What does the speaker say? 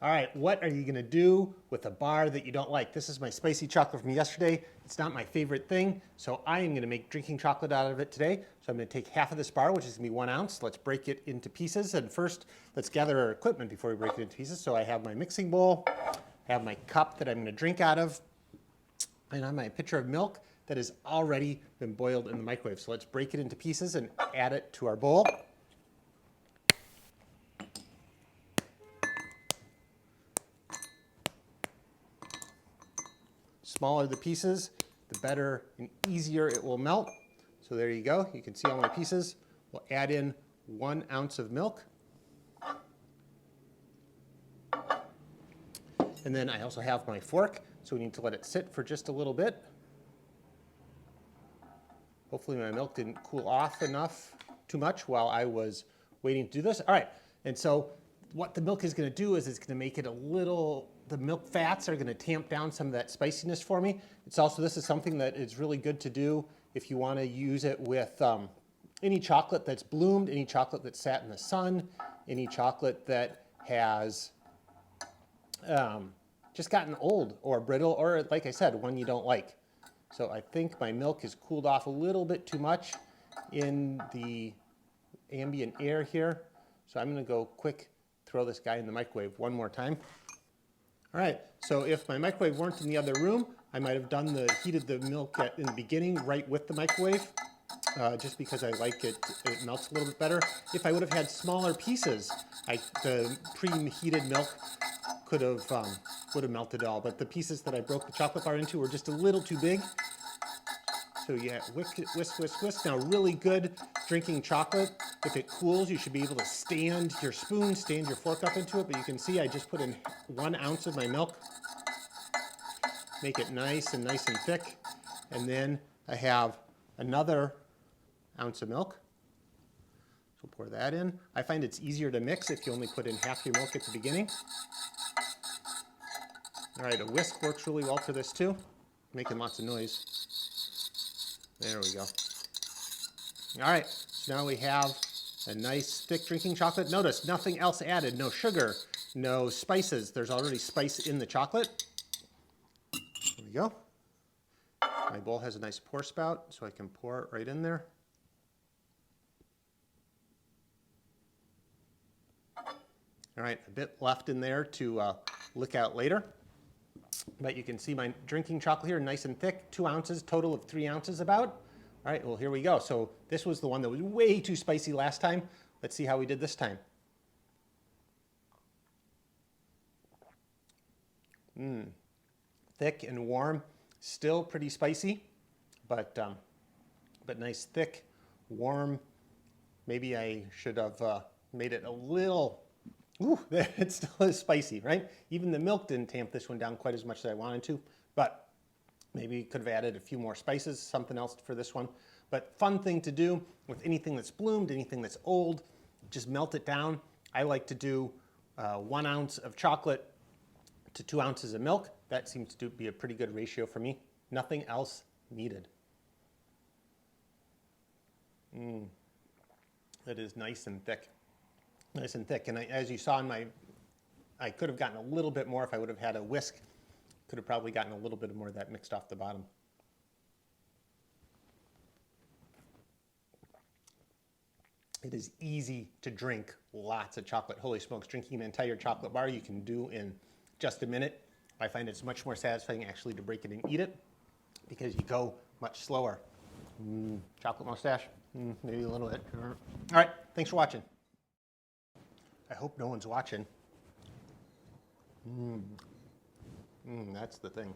All right, what are you gonna do with a bar that you don't like? This is my spicy chocolate from yesterday. It's not my favorite thing, so I am gonna make drinking chocolate out of it today. So I'm gonna take half of this bar, which is gonna be 1 ounce. Let's break it into pieces. And first, let's gather our equipment before we break it into pieces. So I have my mixing bowl, I have my cup that I'm gonna drink out of, and I have my pitcher of milk that has already been boiled in the microwave. So let's break it into pieces and add it to our bowl. Smaller the pieces, the better and easier it will melt. So there you go. You can see all my pieces. We'll add in 1 ounce of milk. And then I also have my fork, so we need to let it sit for just a little bit. Hopefully my milk didn't cool off enough too much while I was waiting to do this. All right, and so what the milk is gonna do is it's gonna make it a little, the milk fats are gonna tamp down some of that spiciness for me. It's also, this is something that is really good to do if you wanna use it with any chocolate that's bloomed, any chocolate that's sat in the sun, any chocolate that has just gotten old or brittle, or like I said, one you don't like. So I think my milk has cooled off a little bit too much in the ambient air here. So I'm gonna go quick throw this guy in the microwave one more time. All right, so if my microwave weren't in the other room, I might have heated the milk in the beginning right with the microwave, just because I like it melts a little bit better. If I would have had smaller pieces, the preheated milk would have melted all, but the pieces that I broke the chocolate bar into were just a little too big. So yeah, whisk, whisk, whisk, whisk. Now really good drinking chocolate, if it cools, you should be able to stand your spoon, stand your fork up into it, but you can see I just put in 1 ounce of my milk. Make it nice and thick. And then I have another ounce of milk. So pour that in. I find it's easier to mix if you only put in half your milk at the beginning. All right, a whisk works really well for this too, making lots of noise. There we go. All right, so now we have a nice thick drinking chocolate. Notice nothing else added, no sugar, no spices. There's already spice in the chocolate. There we go. My bowl has a nice pour spout, so I can pour it right in there. All right, a bit left in there to lick out later. But you can see my drinking chocolate here, nice and thick, 2 ounces, total of 3 ounces about. All right, well, here we go. So this was the one that was way too spicy last time. Let's see how we did this time. Thick and warm, still pretty spicy, but nice, thick, warm. Maybe I should have made it a little. Ooh, it still is spicy, right? Even the milk didn't tamp this one down quite as much as I wanted to, but maybe could have added a few more spices, something else for this one. But fun thing to do with anything that's bloomed, anything that's old, just melt it down. I like to do 1 ounce of chocolate to 2 ounces of milk. That seems to be a pretty good ratio for me. Nothing else needed. It is nice and thick. Nice and thick, and as you saw in I could have gotten a little bit more if I would have had a whisk. Could have probably gotten a little bit more of that mixed off the bottom. It is easy to drink lots of chocolate. Holy smokes, drinking an entire chocolate bar you can do in just a minute. I find it's much more satisfying actually to break it and eat it because you go much slower. Chocolate mustache, maybe a little bit. All right, thanks for watching. I hope no one's watching. That's the thing.